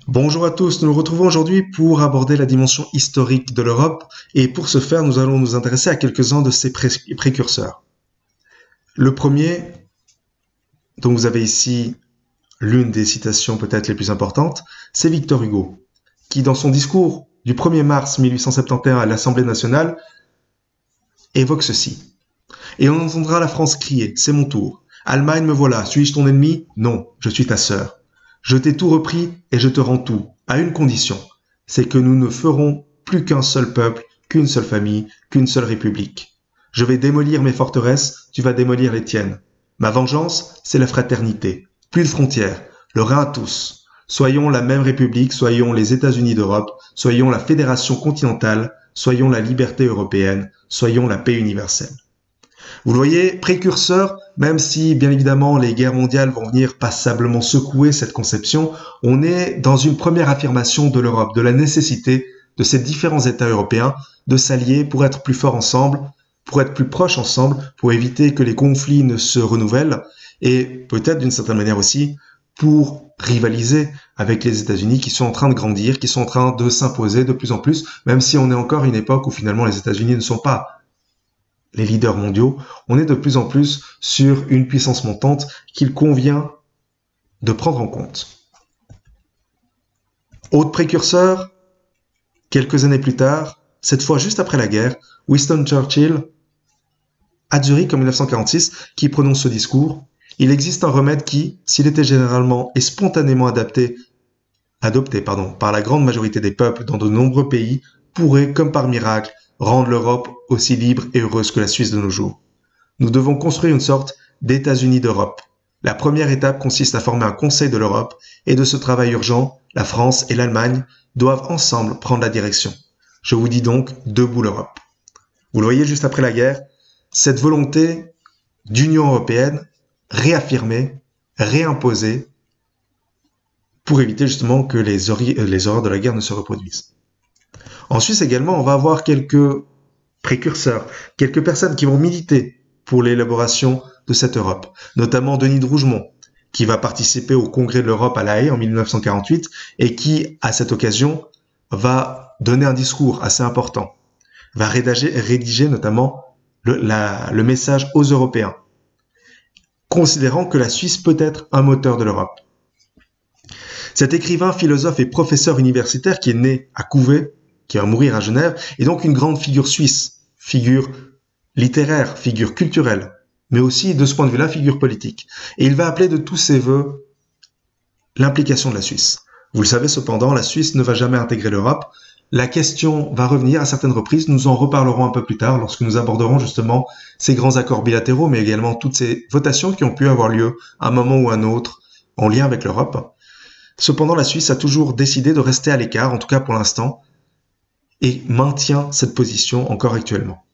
Bonjour à tous, nous nous retrouvons aujourd'hui pour aborder la dimension historique de l'Europe et pour ce faire, nous allons nous intéresser à quelques-uns de ses précurseurs. Le premier, dont vous avez ici l'une des citations peut-être les plus importantes, c'est Victor Hugo, qui dans son discours du 1er mars 1871 à l'Assemblée nationale évoque ceci. Et on entendra la France crier, c'est mon tour. Allemagne, me voilà, suis-je ton ennemi? Non, je suis ta sœur. Je t'ai tout repris et je te rends tout, à une condition, c'est que nous ne ferons plus qu'un seul peuple, qu'une seule famille, qu'une seule république. Je vais démolir mes forteresses, tu vas démolir les tiennes. Ma vengeance, c'est la fraternité. Plus de frontières, le Rhin à tous. Soyons la même république, soyons les États-Unis d'Europe, soyons la fédération continentale, soyons la liberté européenne, soyons la paix universelle. Vous le voyez, précurseur, même si bien évidemment les guerres mondiales vont venir passablement secouer cette conception, on est dans une première affirmation de l'Europe, de la nécessité de ces différents États européens de s'allier pour être plus forts ensemble, pour être plus proches ensemble, pour éviter que les conflits ne se renouvellent et peut-être d'une certaine manière aussi pour rivaliser avec les États-Unis qui sont en train de grandir, qui sont en train de s'imposer de plus en plus, même si on est encore à une époque où finalement les États-Unis ne sont pas les leaders mondiaux, on est de plus en plus sur une puissance montante qu'il convient de prendre en compte. Autre précurseur, quelques années plus tard, cette fois juste après la guerre, Winston Churchill, à Zurich en 1946, qui prononce ce discours. Il existe un remède qui, s'il était généralement et spontanément adopté par la grande majorité des peuples dans de nombreux pays, pourrait, comme par miracle, rendre l'Europe aussi libre et heureuse que la Suisse de nos jours. Nous devons construire une sorte d'États-Unis d'Europe. La première étape consiste à former un Conseil de l'Europe et de ce travail urgent, la France et l'Allemagne doivent ensemble prendre la direction. Je vous dis donc, debout l'Europe. Vous le voyez juste après la guerre, cette volonté d'Union européenne réaffirmée, réimposée, pour éviter justement que les horreurs de la guerre ne se reproduisent. En Suisse également, on va avoir quelques précurseurs, quelques personnes qui vont militer pour l'élaboration de cette Europe, notamment Denis de Rougemont, qui va participer au Congrès de l'Europe à La Haye en 1948 et qui, à cette occasion, va donner un discours assez important, va rédiger notamment le message aux Européens, considérant que la Suisse peut être un moteur de l'Europe. Cet écrivain, philosophe et professeur universitaire qui est né à Couvet, qui va mourir à Genève, est donc une grande figure suisse, figure littéraire, figure culturelle, mais aussi, de ce point de vue-là, figure politique. Et il va appeler de tous ses voeux l'implication de la Suisse. Vous le savez cependant, la Suisse ne va jamais intégrer l'Europe. La question va revenir à certaines reprises, nous en reparlerons un peu plus tard lorsque nous aborderons justement ces grands accords bilatéraux, mais également toutes ces votations qui ont pu avoir lieu à un moment ou à un autre en lien avec l'Europe. Cependant, la Suisse a toujours décidé de rester à l'écart, en tout cas pour l'instant, et maintient cette position encore actuellement.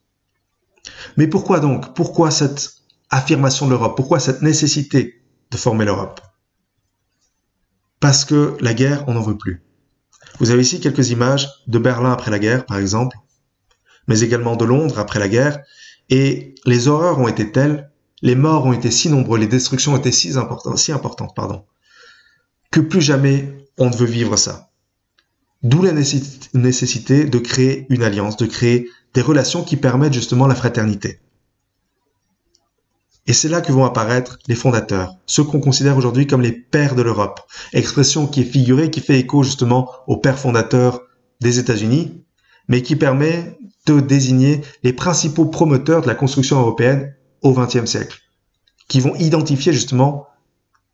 Mais pourquoi donc? Pourquoi cette affirmation de l'Europe? Pourquoi cette nécessité de former l'Europe? Parce que la guerre, on n'en veut plus. Vous avez ici quelques images de Berlin après la guerre, par exemple, mais également de Londres après la guerre, et les horreurs ont été telles, les morts ont été si nombreux, les destructions ont été si importantes, que plus jamais on ne veut vivre ça. D'où la nécessité de créer une alliance, de créer des relations qui permettent justement la fraternité. Et c'est là que vont apparaître les fondateurs, ceux qu'on considère aujourd'hui comme les pères de l'Europe, expression qui est figurée, qui fait écho justement aux pères fondateurs des États-Unis, mais qui permet de désigner les principaux promoteurs de la construction européenne au XXe siècle, qui vont identifier justement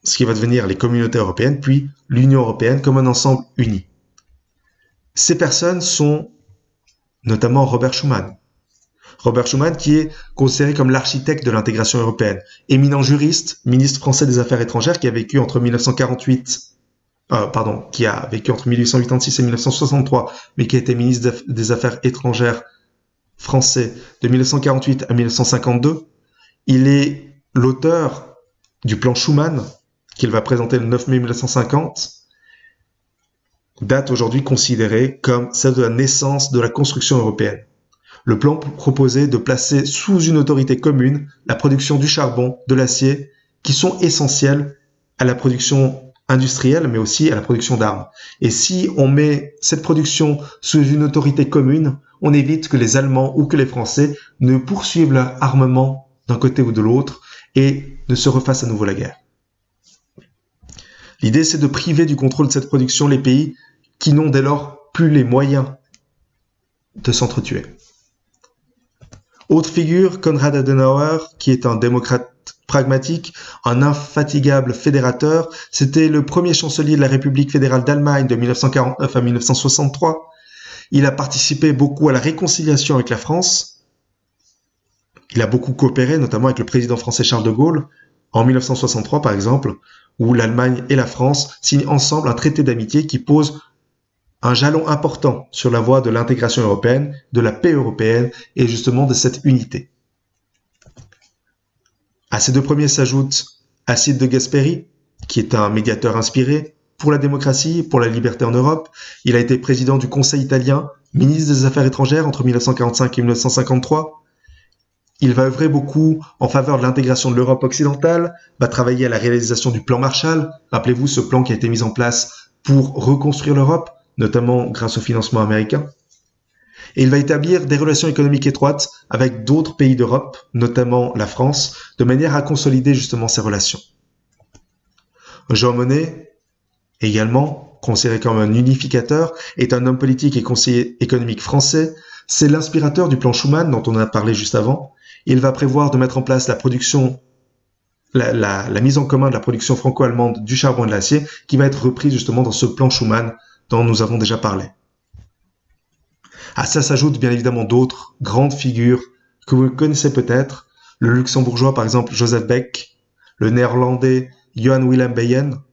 ce qui va devenir les communautés européennes, puis l'Union européenne comme un ensemble uni. Ces personnes sont notamment Robert Schuman. Robert Schuman qui est considéré comme l'architecte de l'intégration européenne, éminent juriste, ministre français des Affaires étrangères qui a vécu entre 1886 et 1963, mais qui a été ministre des Affaires étrangères français de 1948 à 1952. Il est l'auteur du plan Schuman qu'il va présenter le 9 mai 1950, date aujourd'hui considérée comme celle de la naissance de la construction européenne. Le plan proposait de placer sous une autorité commune la production du charbon, de l'acier, qui sont essentiels à la production industrielle, mais aussi à la production d'armes. Et si on met cette production sous une autorité commune, on évite que les Allemands ou que les Français ne poursuivent leur armement d'un côté ou de l'autre et ne se refassent à nouveau la guerre. L'idée, c'est de priver du contrôle de cette production les pays qui n'ont dès lors plus les moyens de s'entretuer. Autre figure, Konrad Adenauer, qui est un démocrate pragmatique, un infatigable fédérateur. C'était le premier chancelier de la République fédérale d'Allemagne de 1949 à 1963. Il a participé beaucoup à la réconciliation avec la France. Il a beaucoup coopéré, notamment avec le président français Charles de Gaulle, en 1963 par exemple, où l'Allemagne et la France signent ensemble un traité d'amitié qui pose un jalon important sur la voie de l'intégration européenne, de la paix européenne et justement de cette unité. À ces deux premiers s'ajoute Alcide de Gasperi, qui est un médiateur inspiré pour la démocratie, pour la liberté en Europe. Il a été président du Conseil italien, ministre des Affaires étrangères entre 1945 et 1953. Il va œuvrer beaucoup en faveur de l'intégration de l'Europe occidentale, va travailler à la réalisation du plan Marshall. Rappelez-vous ce plan qui a été mis en place pour reconstruire l'Europe, notamment grâce au financement américain. Et il va établir des relations économiques étroites avec d'autres pays d'Europe, notamment la France, de manière à consolider justement ces relations. Jean Monnet, également considéré comme un unificateur, est un homme politique et conseiller économique français. C'est l'inspirateur du plan Schuman dont on a parlé juste avant. Il va prévoir de mettre en place la production, la mise en commun de la production franco-allemande du charbon et de l'acier, qui va être reprise justement dans ce plan Schuman dont nous avons déjà parlé. À ça s'ajoutent bien évidemment d'autres grandes figures que vous connaissez peut-être, le luxembourgeois par exemple Joseph Beck, le néerlandais Johan Willem Beyen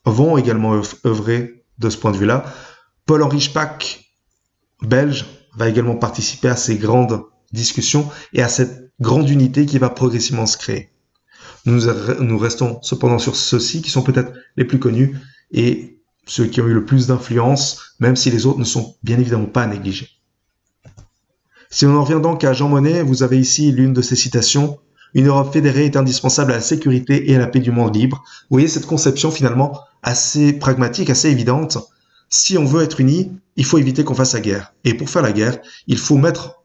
vont également œuvrer de ce point de vue-là. Paul-Henri Spaak, belge, va également participer à ces grandes discussions et à cette grande unité qui va progressivement se créer. Nous restons cependant sur ceux-ci qui sont peut-être les plus connus et ceux qui ont eu le plus d'influence, même si les autres ne sont bien évidemment pas à négliger. Si on en revient donc à Jean Monnet, vous avez ici l'une de ses citations. « Une Europe fédérée est indispensable à la sécurité et à la paix du monde libre. » Vous voyez cette conception finalement assez pragmatique, assez évidente. Si on veut être unis, il faut éviter qu'on fasse la guerre. Et pour faire la guerre, il faut mettre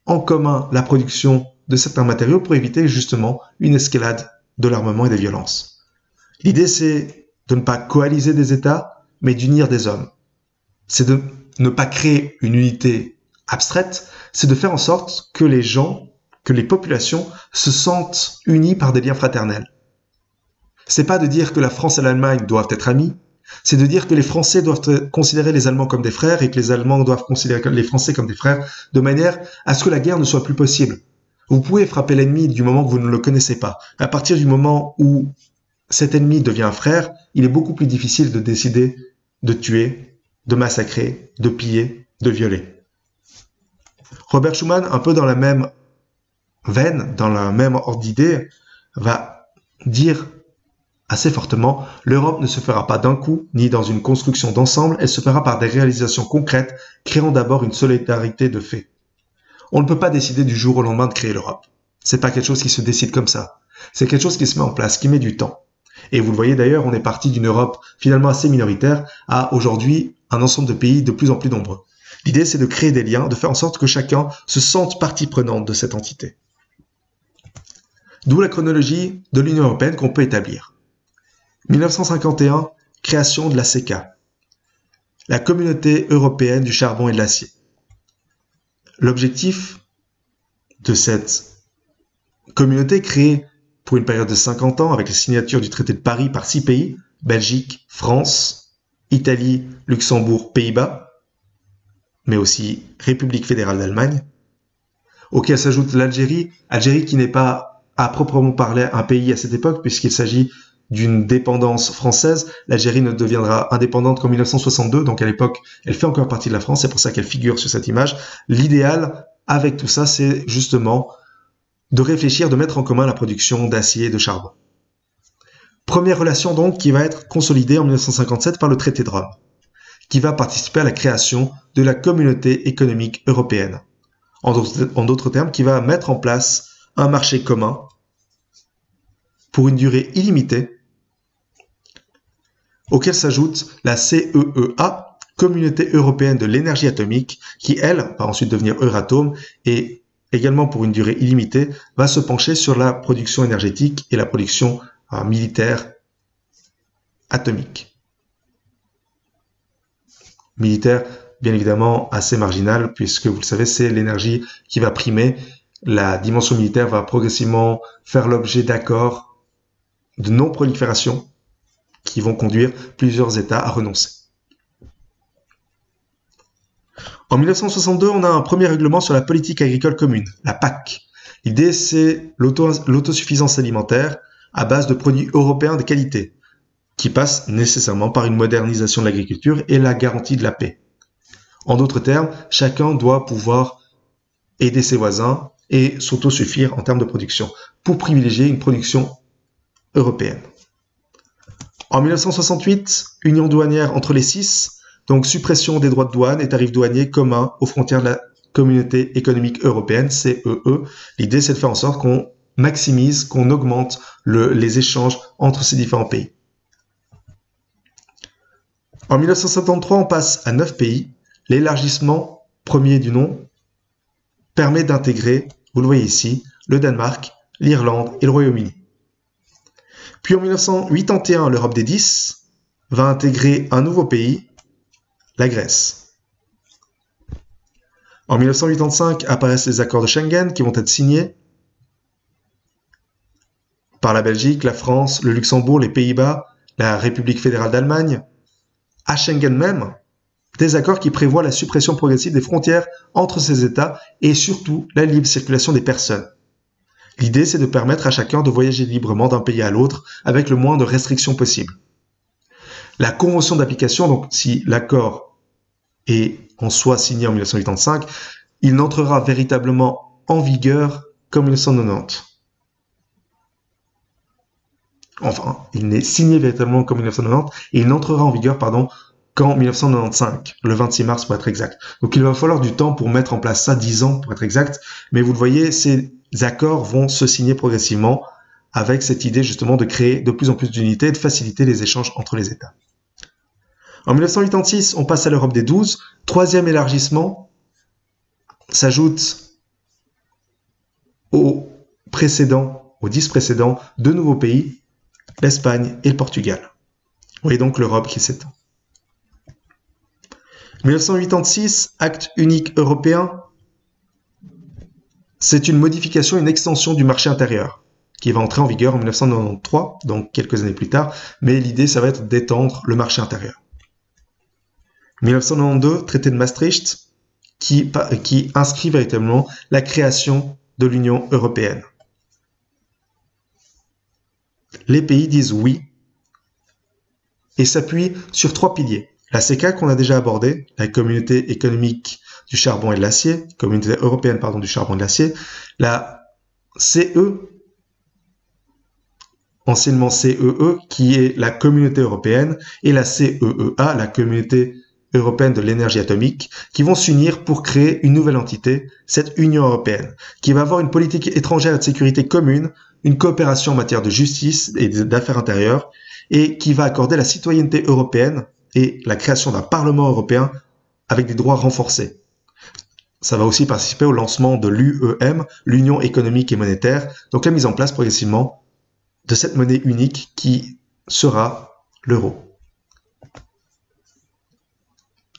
en commun la production de certains matériaux pour éviter justement une escalade de l'armement et des violences. L'idée, c'est de ne pas coaliser des États, mais d'unir des hommes. C'est de ne pas créer une unité abstraite, c'est de faire en sorte que les gens, que les populations se sentent unies par des liens fraternels. C'est pas de dire que la France et l'Allemagne doivent être amies, c'est de dire que les Français doivent considérer les Allemands comme des frères et que les Allemands doivent considérer les Français comme des frères, de manière à ce que la guerre ne soit plus possible. Vous pouvez frapper l'ennemi du moment que vous ne le connaissez pas. À partir du moment où cet ennemi devient un frère, il est beaucoup plus difficile de décider de tuer, de massacrer, de piller, de violer. Robert Schuman, un peu dans la même veine, dans la même ordre d'idée, va dire assez fortement « L'Europe ne se fera pas d'un coup, ni dans une construction d'ensemble, elle se fera par des réalisations concrètes, créant d'abord une solidarité de fait. » On ne peut pas décider du jour au lendemain de créer l'Europe. C'est pas quelque chose qui se décide comme ça. C'est quelque chose qui se met en place, qui met du temps. Et vous le voyez d'ailleurs, on est parti d'une Europe finalement assez minoritaire à aujourd'hui un ensemble de pays de plus en plus nombreux. L'idée, c'est de créer des liens, de faire en sorte que chacun se sente partie prenante de cette entité. D'où la chronologie de l'Union européenne qu'on peut établir. 1951, création de la CECA, la Communauté européenne du charbon et de l'acier. L'objectif de cette communauté créée pour une période de 50 ans avec la signature du traité de Paris par 6 pays, Belgique, France, Italie, Luxembourg, Pays-Bas, mais aussi République fédérale d'Allemagne, auquel s'ajoute l'Algérie, Algérie qui n'est pas à proprement parler un pays à cette époque puisqu'il s'agit d'une dépendance française. L'Algérie ne deviendra indépendante qu'en 1962, donc à l'époque, elle fait encore partie de la France, c'est pour ça qu'elle figure sur cette image. L'idéal avec tout ça, c'est justement de réfléchir, de mettre en commun la production d'acier et de charbon. Première relation donc qui va être consolidée en 1957 par le traité de Rome, qui va participer à la création de la Communauté économique européenne. En d'autres termes, qui va mettre en place un marché commun pour une durée illimitée auquel s'ajoute la CEEA, Communauté européenne de l'énergie atomique, qui, elle, va ensuite devenir Euratom et également pour une durée illimitée, va se pencher sur la production énergétique et la production militaire atomique. Militaire, bien évidemment, assez marginal, puisque vous le savez, c'est l'énergie qui va primer. La dimension militaire va progressivement faire l'objet d'accords de non-prolifération qui vont conduire plusieurs États à renoncer. En 1962, on a un premier règlement sur la politique agricole commune, la PAC. L'idée, c'est l'autosuffisance alimentaire à base de produits européens de qualité, qui passe nécessairement par une modernisation de l'agriculture et la garantie de la paix. En d'autres termes, chacun doit pouvoir aider ses voisins et s'autosuffire en termes de production, pour privilégier une production européenne. En 1968, union douanière entre les 6, donc suppression des droits de douane et tarifs douaniers communs aux frontières de la Communauté économique européenne, CEE. L'idée, c'est de faire en sorte qu'on maximise, qu'on augmente les échanges entre ces différents pays. En 1973, on passe à 9 pays. L'élargissement premier du nom permet d'intégrer, vous le voyez ici, le Danemark, l'Irlande et le Royaume-Uni. Puis en 1981, l'Europe des 10 va intégrer un nouveau pays, la Grèce. En 1985 apparaissent les accords de Schengen qui vont être signés par la Belgique, la France, le Luxembourg, les Pays-Bas, la République fédérale d'Allemagne. À Schengen même, des accords qui prévoient la suppression progressive des frontières entre ces États et surtout la libre circulation des personnes. L'idée, c'est de permettre à chacun de voyager librement d'un pays à l'autre avec le moins de restrictions possible. La convention d'application, donc si l'accord est en soi signé en 1985, il n'entrera véritablement en vigueur qu'en 1990. Enfin, il n'est signé véritablement qu'en 1990 et il n'entrera en vigueur, qu'en 1995, le 26 mars pour être exact. Donc il va falloir du temps pour mettre en place ça, 10 ans pour être exact, mais vous le voyez, ces accords vont se signer progressivement avec cette idée justement de créer de plus en plus d'unités et de faciliter les échanges entre les États. En 1986, on passe à l'Europe des 12, troisième élargissement, s'ajoute aux 10 précédents, deux nouveaux pays, l'Espagne et le Portugal. Vous voyez donc l'Europe qui s'étend. 1986, acte unique européen, c'est une modification, une extension du marché intérieur qui va entrer en vigueur en 1993, donc quelques années plus tard, mais l'idée, ça va être d'étendre le marché intérieur. 1992, traité de Maastricht, qui inscrit véritablement la création de l'Union européenne. Les pays disent oui et s'appuient sur 3 piliers. La CECA qu'on a déjà abordée, la Communauté économique du charbon et de l'acier, Communauté européenne du charbon et de l'acier, la CE, anciennement CEE, qui est la Communauté européenne, et la CEEA, la Communauté européenne de l'énergie atomique, qui vont s'unir pour créer une nouvelle entité, cette Union européenne, qui va avoir une politique étrangère et de sécurité commune, une coopération en matière de justice et d'affaires intérieures, et qui va accorder la citoyenneté européenne et la création d'un Parlement européen avec des droits renforcés. Ça va aussi participer au lancement de l'UEM, l'Union économique et monétaire, donc la mise en place progressivement de cette monnaie unique qui sera l'euro.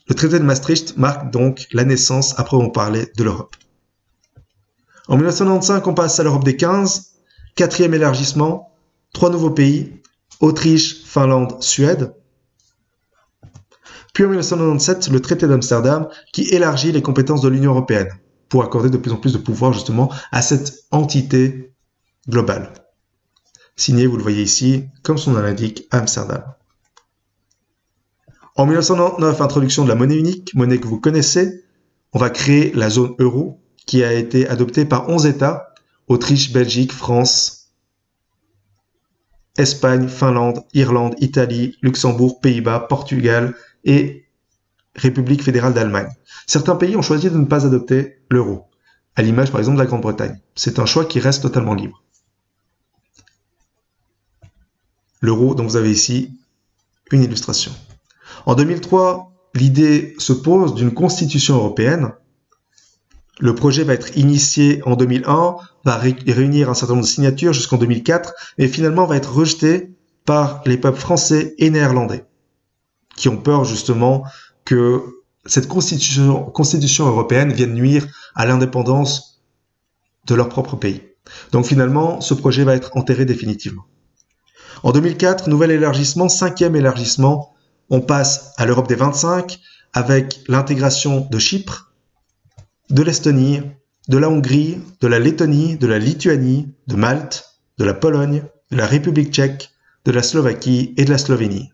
Le traité de Maastricht marque donc la naissance, après on parlait de l'Europe. En 1995, on passe à l'Europe des 15, quatrième élargissement, 3 nouveaux pays, Autriche, Finlande, Suède. Puis en 1997, le traité d'Amsterdam qui élargit les compétences de l'Union européenne pour accorder de plus en plus de pouvoir justement à cette entité globale. Signé, vous le voyez ici, comme son nom l'indique, Amsterdam. En 1999, introduction de la monnaie unique, monnaie que vous connaissez. On va créer la zone euro qui a été adoptée par 11 États, Autriche, Belgique, France, Espagne, Finlande, Irlande, Italie, Luxembourg, Pays-Bas, Portugal et République fédérale d'Allemagne. Certains pays ont choisi de ne pas adopter l'euro, à l'image par exemple de la Grande-Bretagne. C'est un choix qui reste totalement libre. L'euro, dont vous avez ici une illustration. En 2003, l'idée se pose d'une constitution européenne. Le projet va être initié en 2001, va réunir un certain nombre de signatures jusqu'en 2004, mais finalement va être rejeté par les peuples français et néerlandais, qui ont peur justement que cette constitution européenne vienne nuire à l'indépendance de leur propre pays. Donc finalement, ce projet va être enterré définitivement. En 2004, nouvel élargissement, 5e élargissement, on passe à l'Europe des 25 avec l'intégration de Chypre, de l'Estonie, de la Hongrie, de la Lettonie, de la Lituanie, de Malte, de la Pologne, de la République tchèque, de la Slovaquie et de la Slovénie.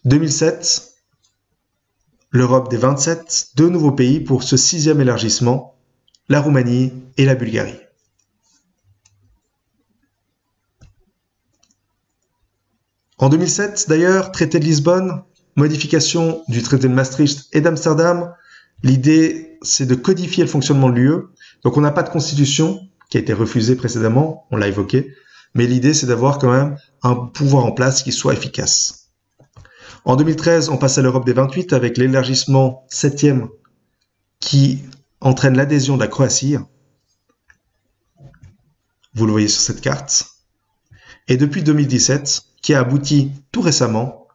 2007, l'Europe des 27, 2 nouveaux pays pour ce 6e élargissement, la Roumanie et la Bulgarie. En 2007, d'ailleurs, traité de Lisbonne, modification du traité de Maastricht et d'Amsterdam. L'idée, c'est de codifier le fonctionnement de l'UE. Donc on n'a pas de constitution qui a été refusée précédemment, on l'a évoqué, mais l'idée, c'est d'avoir quand même un pouvoir en place qui soit efficace. En 2013, on passe à l'Europe des 28 avec l'élargissement 7e qui entraîne l'adhésion de la Croatie. Vous le voyez sur cette carte. Et depuis 2017, qui a abouti tout récemment,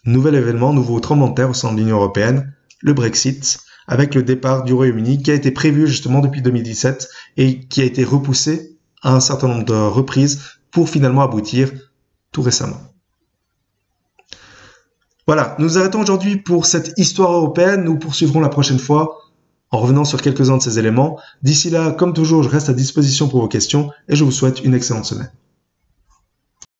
nouvel événement, nouveau tremblement de terre au sein de l'Union européenne, le Brexit, avec le départ du Royaume-Uni qui a été prévu justement depuis 2017 et qui a été repoussé à un certain nombre de reprises pour finalement aboutir tout récemment. Voilà, nous arrêtons aujourd'hui pour cette histoire européenne. Nous poursuivrons la prochaine fois en revenant sur quelques-uns de ces éléments. D'ici là, comme toujours, je reste à disposition pour vos questions et je vous souhaite une excellente semaine.